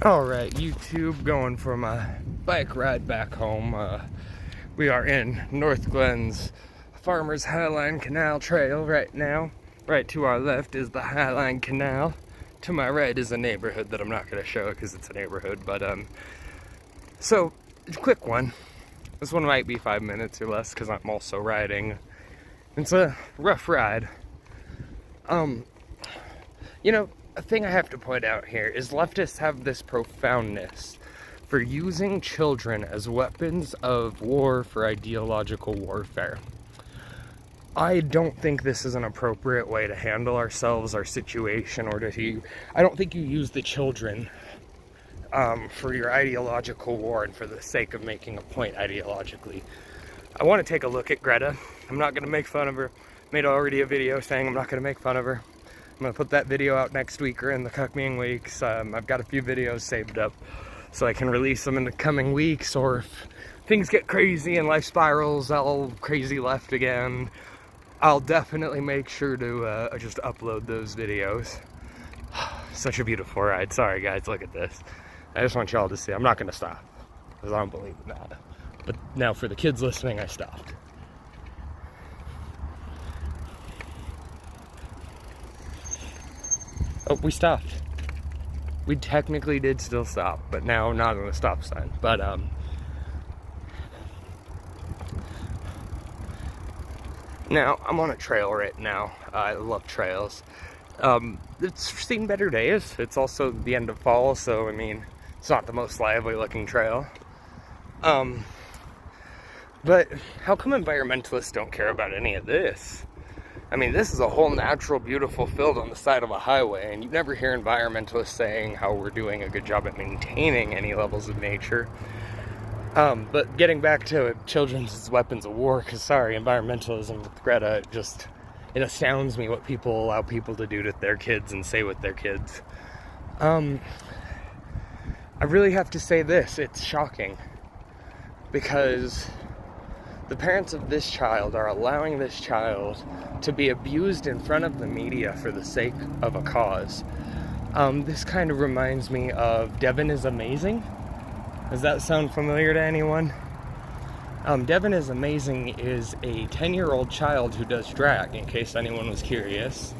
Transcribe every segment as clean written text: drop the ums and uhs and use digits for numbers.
Alright, YouTube, going for my bike ride back home. We are in North Glen's Farmers Highline Canal Trail right now. Right to our left is the Highline Canal. To my right is a neighborhood that I'm not going to show because it's a neighborhood. But, so, quick one. This one might be 5 minutes or less because I'm also riding. It's a rough ride. You know, a thing I have to point out here is leftists have this profoundness for using children as weapons of war for ideological warfare. I don't think this is an appropriate way to handle ourselves, our situation, or I don't think you use the children for your ideological war and for the sake of making a point ideologically. I want to take a look at Greta. I'm not going to make fun of her. Made already a video saying I'm not going to make fun of her. I'm going to put that video out next week or in the coming weeks. I've got a few videos saved up so I can release them in the coming weeks, or if things get crazy and life spirals all crazy left again, I'll definitely make sure to just upload those videos. Such a beautiful ride. Sorry guys, look at this. I just want y'all to see. I'm not going to stop because I don't believe in that. But now for the kids listening, I stopped. Oh, we stopped. We technically did still stop, but now not on the stop sign. But, now, I'm on a trail right now. I love trails. It's seen better days. It's also the end of fall, so, I mean, it's not the most lively looking trail. But how come environmentalists don't care about any of this? I mean, this is a whole natural, beautiful field on the side of a highway, and you never hear environmentalists saying how we're doing a good job at maintaining any levels of nature. But getting back to children as weapons of war, because sorry, environmentalism with Greta, it astounds me what people allow people to do to their kids and say with their kids. I really have to say this, it's shocking, because the parents of this child are allowing this child to be abused in front of the media for the sake of a cause. This kind of reminds me of Devin is Amazing. Does that sound familiar to anyone? Devin is Amazing is a 10-year-old child who does drag, in case anyone was curious.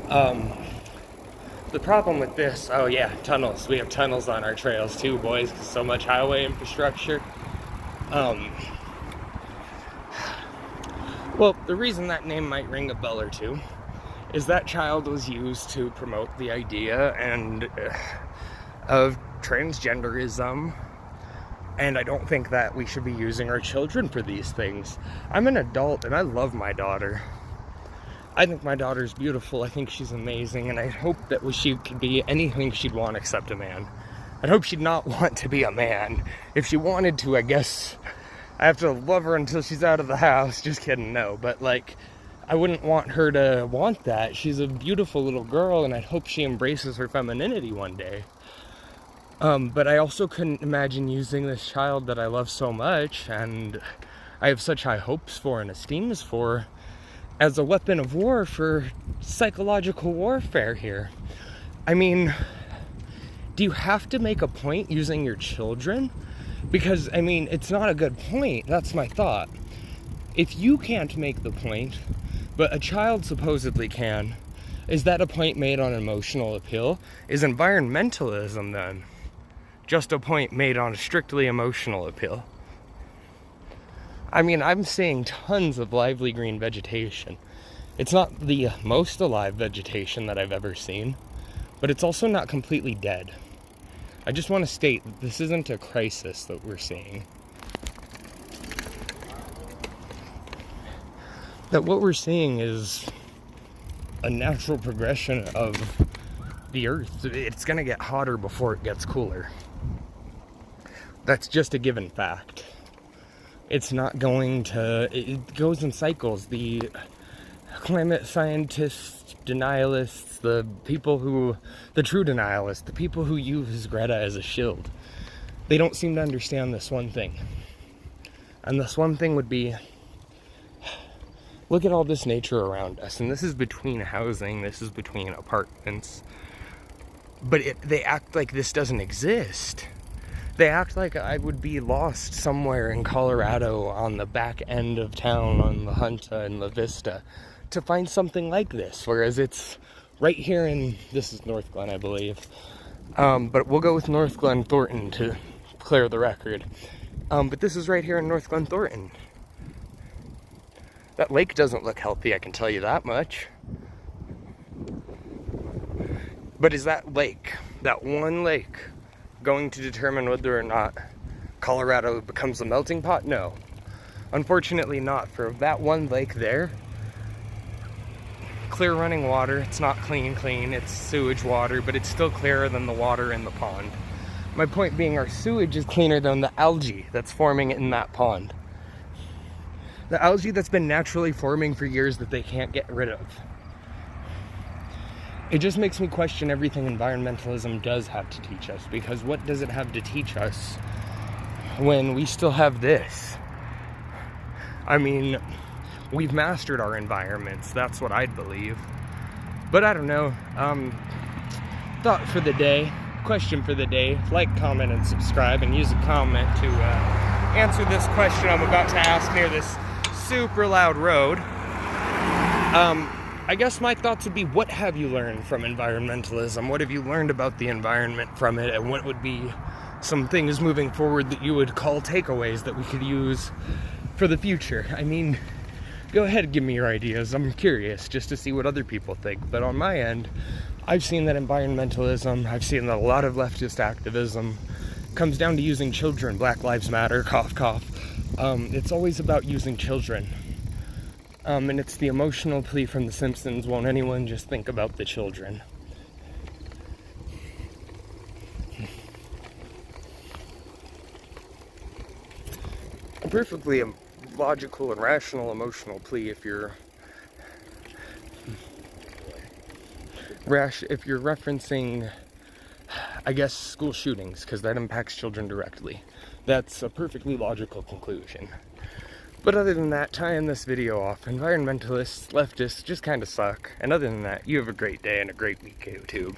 The problem with this, oh yeah, tunnels. We have tunnels on our trails too, boys, because so much highway infrastructure. Well, the reason that name might ring a bell or two is that child was used to promote the idea of transgenderism, and I don't think that we should be using our children for these things. I'm an adult and I love my daughter. I think my daughter's beautiful. I think she's amazing, and I hope that she could be anything she'd want except a man. I'd hope she'd not want to be a man. If she wanted to, I guess I have to love her until she's out of the house. Just kidding, no. But, like, I wouldn't want her to want that. She's a beautiful little girl, and I hope she embraces her femininity one day. But I also couldn't imagine using this child that I love so much, and I have such high hopes for and esteems for, as a weapon of war for psychological warfare here. I mean, do you have to make a point using your children? Because, I mean, it's not a good point. That's my thought. If you can't make the point, but a child supposedly can, is that a point made on emotional appeal? Is environmentalism, then, just a point made on strictly emotional appeal? I mean, I'm seeing tons of lively green vegetation. It's not the most alive vegetation that I've ever seen, but it's also not completely dead. I just want to state that this isn't a crisis that we're seeing. That what we're seeing is a natural progression of the earth. It's going to get hotter before it gets cooler. That's just a given fact. It's not going to, it goes in cycles. The climate scientists, denialists, the true denialists, the people who use Greta as a shield, they don't seem to understand this one thing. And this one thing would be, look at all this nature around us. And this is between housing, this is between apartments. But they act like this doesn't exist. They act like I would be lost somewhere in Colorado on the back end of town on La Junta and La Vista to find something like this, whereas it's right here in, this is North Glen, I believe. But we'll go with North Glen Thornton to clear the record. But this is right here in North Glen Thornton. That lake doesn't look healthy, I can tell you that much. But is that lake, that one lake, going to determine whether or not Colorado becomes a melting pot? No. Unfortunately not. For that one lake there, clear running water, it's not clean, it's sewage water, but it's still clearer than the water in the pond. My point being, our sewage is cleaner than the algae that's forming in that pond. The algae that's been naturally forming for years that they can't get rid of. It just makes me question everything environmentalism does have to teach us, because what does it have to teach us when we still have this? I mean, we've mastered our environments, that's what I'd believe. But I don't know. Thought for the day, question for the day, like, comment, and subscribe, and use a comment to answer this question I'm about to ask near this super loud road. I guess my thoughts would be, what have you learned from environmentalism? What have you learned about the environment from it? And what would be some things moving forward that you would call takeaways that we could use for the future? I mean, go ahead and give me your ideas. I'm curious just to see what other people think. But on my end, I've seen that environmentalism, I've seen that a lot of leftist activism comes down to using children. Black Lives Matter, cough, cough. It's always about using children. And it's the emotional plea from The Simpsons, won't anyone just think about the children? A perfectly logical and rational emotional plea if you're referencing, I guess, school shootings, because that impacts children directly. That's a perfectly logical conclusion. But other than that, tying this video off, environmentalists, leftists just kind of suck. And other than that, you have a great day and a great week, YouTube.